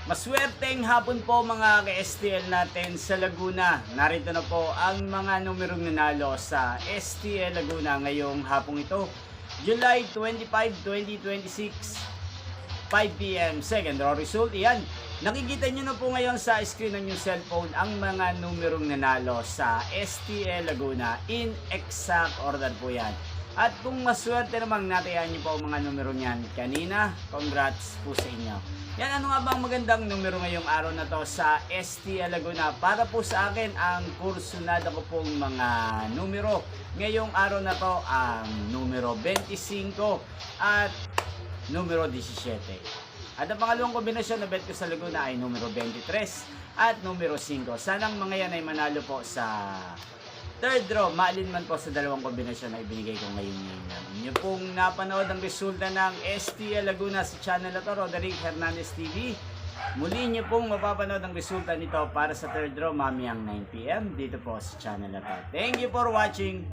Maswerteng hapon po mga ka-STL natin sa Laguna. Narito na po ang mga numerong nanalo sa STL Laguna ngayong hapong ito. July 25, 2026, 5 p.m. Second row result. Iyan. Nakikita nyo na po ngayon sa screen ng yung cellphone ang mga numerong nanalo sa STL Laguna. In exact order po yan. At kung maswerte namang natayan nyo po ang mga numero niyan kanina, congrats po sa inyo. Yan, ano nga bang magandang numero ngayong araw na to sa STL Laguna? Para po sa akin, ang kursunada ko pong mga numero ngayong araw na to ang numero 25 at numero 17. At ang pangalawang kombinasyon na bet ko sa Laguna ay numero 23 at numero 5. Sanang mga yan ay manalo po sa third draw, maalin man po sa dalawang kombinasyon na ibinigay ko ngayon. Inyo pong napanood ang resulta ng STL Laguna sa channel na to, Roderick Hernandez TV. Muli nyo pong mapapanood ang resulta nito para sa third draw mamayang 9 p.m. dito po sa channel na to. Thank you for watching!